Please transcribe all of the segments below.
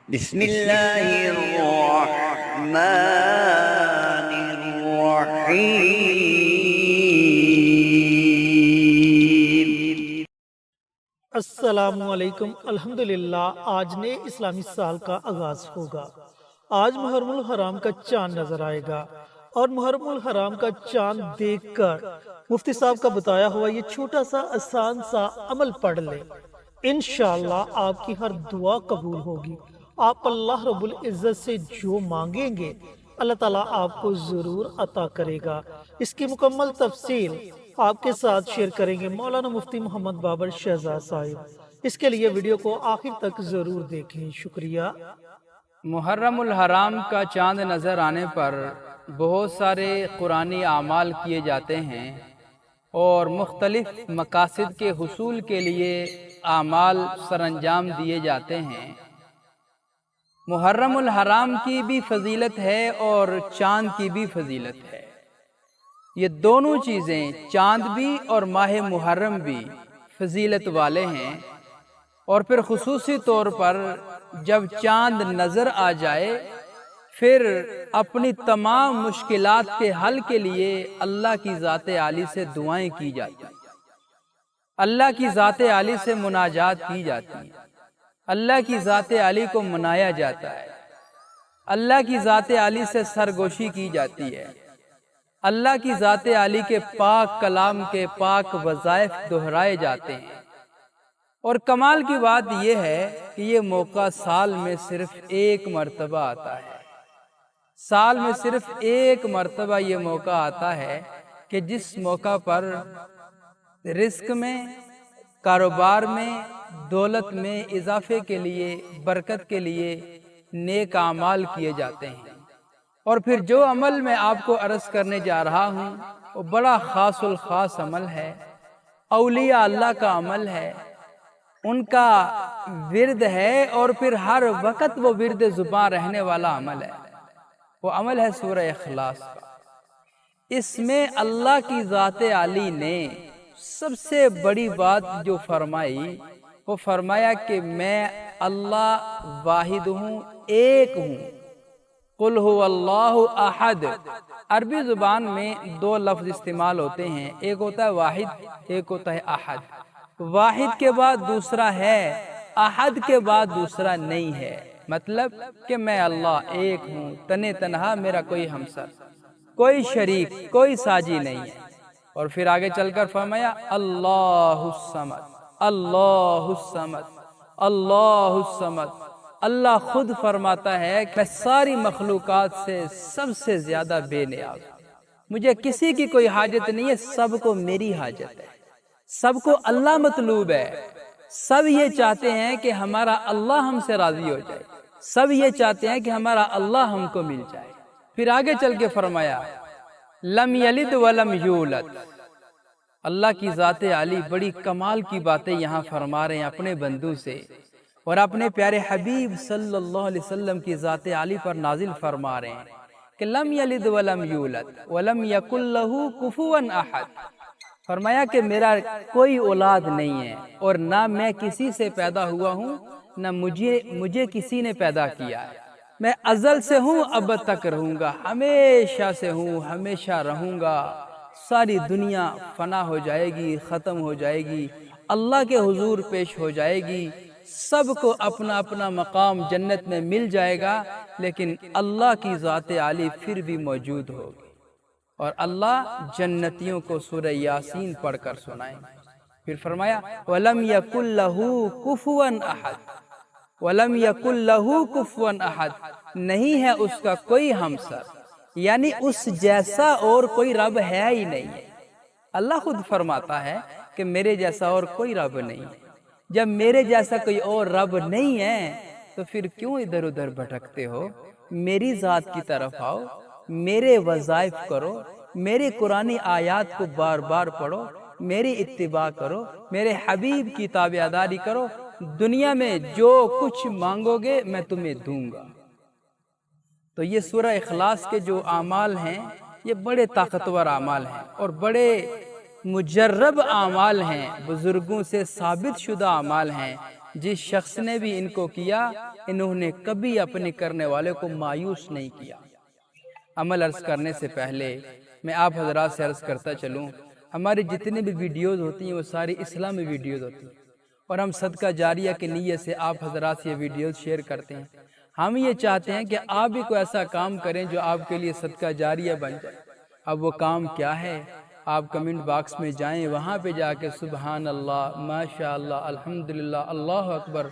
بسم اللہ الرحمن الرحیم۔ السلام علیکم۔ الحمدللہ آج نئے اسلامی سال کا آغاز ہوگا۔ آج محرم الحرام کا چاند نظر آئے گا اور محرم الحرام کا چاند دیکھ کر مفتی صاحب کا بتایا ہوا یہ چھوٹا سا آسان سا عمل پڑھ لیں، انشاءاللہ آپ کی ہر دعا قبول ہوگی۔ آپ اللہ رب العزت سے جو مانگیں گے اللہ تعالیٰ آپ کو ضرور عطا کرے گا۔ اس کی مکمل تفصیل آپ کے ساتھ شیئر کریں گے مولانا مفتی محمد بابر شہزاد صاحب۔ اس کے لیے ویڈیو کو آخر تک ضرور دیکھیں۔ شکریہ۔ محرم الحرام کا چاند نظر آنے پر بہت سارے قرآنی اعمال کیے جاتے ہیں اور مختلف مقاصد کے حصول کے لیے اعمال سر انجام دیے جاتے ہیں۔ محرم الحرام کی بھی فضیلت ہے اور چاند کی بھی فضیلت ہے۔ یہ دونوں چیزیں، چاند بھی اور ماہ محرم بھی، فضیلت والے ہیں۔ اور پھر خصوصی طور پر جب چاند نظر آ جائے پھر اپنی تمام مشکلات کے حل کے لیے اللہ کی ذات عالی سے دعائیں کی جاتی ہیں، اللہ کی ذات عالی سے مناجات کی جاتی ہیں، اللہ کی ذات عالی کو منایا جاتا ہے، اللہ کی ذات عالی سے سرگوشی کی جاتی ہے، اللہ کی ذات عالی کے پاک کلام کے پاک وظائف دہرائے جاتے ہیں۔ اور کمال کی بات یہ ہے کہ یہ موقع سال میں صرف ایک مرتبہ آتا ہے۔ سال میں صرف ایک مرتبہ یہ موقع آتا ہے کہ جس موقع پر رزق میں، کاروبار میں، دولت میں اضافے کے لیے، برکت کے لیے نیک اعمال کیے جاتے ہیں۔ اور پھر جو عمل میں آپ کو عرض کرنے جا رہا ہوں وہ بڑا خاص الخاص عمل ہے، اولیاء اللہ کا عمل ہے، ان کا ورد ہے، اور پھر ہر وقت وہ ورد زباں رہنے والا عمل ہے۔ وہ عمل ہے سورہ اخلاص کا۔ اس میں اللہ کی ذات عالی نے سب سے بڑی بات جو فرمائی وہ فرمایا کہ میں اللہ واحد ہوں، ایک ہوں۔ قل هو اللہ احد۔ عربی زبان میں دو لفظ استعمال ہوتے ہیں، ایک ہوتا ہے واحد، ایک ہوتا ہے احد۔ واحد کے بعد دوسرا ہے، احد کے بعد دوسرا نہیں ہے۔ مطلب کہ میں اللہ ایک ہوں، تنے تنہا، میرا کوئی ہمسر، کوئی شریک، کوئی ساجی نہیں ہے۔ اور پھر آگے چل کر فرمایا اللہ الصمد، اللہ الصمد، اللہ الصمد۔ اللہ خود فرماتا ہے کہ میں ساری مخلوقات سے سب سے زیادہ بے نیاز ہوں، مجھے کسی کی کوئی حاجت نہیں ہے، سب کو میری حاجت ہے، سب کو اللہ مطلوب ہے۔ سب یہ چاہتے ہیں کہ ہمارا اللہ ہم سے راضی ہو جائے، سب یہ چاہتے ہیں کہ ہمارا اللہ ہم کو مل جائے۔ پھر آگے چل کے فرمایا لم یلد ولم یولد۔ اللہ کی ذات عالی بڑی کمال کی باتیں یہاں فرما رہے ہیں اپنے بندوں سے، اور اپنے پیارے حبیب صلی اللہ علیہ وسلم کی ذات عالی پر نازل فرما رہے ہیں کہ لم یلد ولم یولد ولم یکن لہ کفوا احد۔ فرمایا کہ میرا کوئی اولاد نہیں ہے اور نہ میں کسی سے پیدا ہوا ہوں، نہ مجھے کسی نے پیدا کیا ہے۔ میں ازل سے ہوں، اب تک رہوں گا، ہمیشہ سے ہوں، ہمیشہ رہوں گا۔ ساری دنیا فنا ہو جائے گی، ختم ہو جائے گی، اللہ کے حضور پیش ہو جائے گی، سب کو اپنا اپنا مقام جنت میں مل جائے گا، لیکن اللہ کی ذات عالی پھر بھی موجود ہوگی۔ اور اللہ جنتیوں کو سورہ یاسین پڑھ کر سنائیں۔ پھر فرمایا وَلَمْ يَكُنْ لَهُ كُفُوًا أَحَدٌ، وَلَمْ يَكُنْ لَهُ كُفُوًا أَحَدٌ، نہیں ہے اس کا کوئی ہمسر، یعنی اس جیسا اور کوئی رب ہے ہی نہیں ہے۔ اللہ خود فرماتا ہے کہ میرے جیسا اور کوئی رب نہیں ہے۔ جب میرے جیسا کوئی اور رب نہیں ہے تو پھر کیوں ادھر ادھر بھٹکتے ہو؟ میری ذات کی طرف آؤ، میرے وظائف کرو، میرے قرآنی آیات کو بار بار پڑھو، میری اتباع کرو، میرے حبیب کی تابعداری کرو، دنیا میں جو کچھ مانگو گے میں تمہیں دوں گا۔ تو یہ سورہ اخلاص کے جو اعمال ہیں یہ بڑے طاقتور اعمال ہیں اور بڑے مجرب اعمال ہیں، بزرگوں سے ثابت شدہ اعمال ہیں جس شخص نے بھی ان کو کیا انہوں نے کبھی اپنے کرنے والے کو مایوس نہیں کیا۔ عمل عرض کرنے سے پہلے میں آپ حضرات سے عرض کرتا چلوں، ہماری جتنے بھی ویڈیوز ہوتی ہیں وہ ساری اسلامی ویڈیوز ہوتی ہیں، اور ہم صدقہ جاریہ کی نیت سے آپ حضرات سے یہ ویڈیوز شیئر کرتے ہیں۔ ہم یہ چاہتے ہیں کہ آپ بھی کوئی ایسا کام کریں جو آپ کے لیے صدقہ جاریہ بن جائے۔ اب وہ کام کیا ہے؟ آپ کمنٹ باکس میں جائیں، وہاں پہ جا کے سبحان اللہ، ماشاءاللہ، الحمدللہ، اللہ اکبر،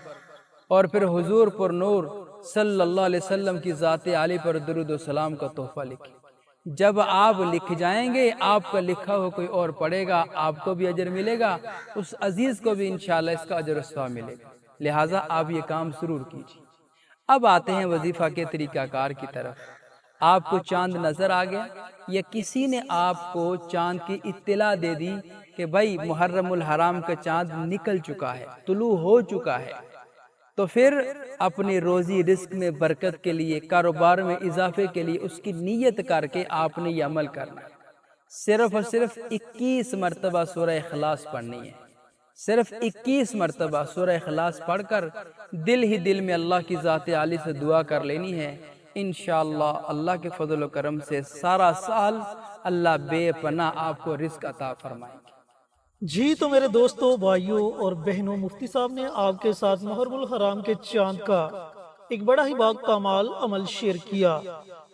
اور پھر حضور پر نور صلی اللہ علیہ وسلم کی ذات عالی پر درود و سلام کا تحفہ لکھیں۔ جب آپ لکھ جائیں گے، آپ کا لکھا ہو کوئی اور پڑھے گا، آپ کو بھی اجر ملے گا، اس عزیز کو بھی انشاءاللہ اس کا اجر و ثواب ملے گا۔ لہٰذا آپ یہ کام ضرور کیجیے۔ اب آتے ہیں وظیفہ کے طریقہ کار کی طرف۔ آپ کو چاند نظر آ گیا یا کسی نے آپ کو چاند کی اطلاع دے دی کہ بھائی محرم الحرام کا چاند نکل چکا ہے، طلوع ہو چکا ہے، تو پھر اپنی روزی رزق میں برکت کے لیے، کاروبار میں اضافے کے لیے اس کی نیت کر کے آپ نے یہ عمل کرنا ہے۔ صرف اور صرف 21 مرتبہ سورہ اخلاص پڑھنی ہے۔ صرف 21 مرتبہ سورہ اخلاص پڑھ کر دل ہی دل میں اللہ کی ذات عالی سے دعا کر لینی ہے۔ انشاءاللہ اللہ کے فضل و کرم سے سارا سال اللہ بے پناہ آپ کو رزق عطا فرمائیں گے۔ جی تو میرے دوستوں، بھائیوں اور بہنوں، مفتی صاحب نے آپ کے ساتھ محرم الحرام کے چاند کا ایک بڑا ہی باکمال عمل شیئر کیا۔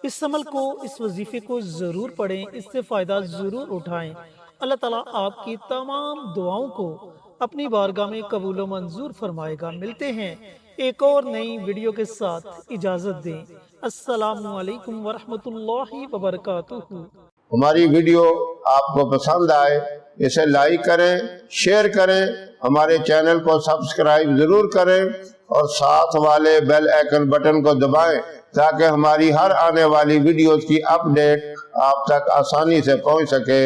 اس عمل کو، اس وظیفے کو ضرور پڑھیں، اس سے فائدہ ضرور اٹھائیں۔ اللہ تعالیٰ آپ کی تمام دعاؤں کو اپنی بارگاہ میں قبول و منظور فرمائے گا۔ ملتے ہیں ایک اور نئی ویڈیو کے ساتھ، اجازت دیں۔ السلام علیکم ورحمۃ اللہ وبرکاتہ۔ ہماری ویڈیو آپ کو پسند آئے اسے لائک کریں، شیئر کریں، ہمارے چینل کو سبسکرائب ضرور کریں اور ساتھ والے بیل آئیکن بٹن کو دبائیں تاکہ ہماری ہر آنے والی ویڈیوز کی اپ ڈیٹ آپ تک آسانی سے پہنچ سکے۔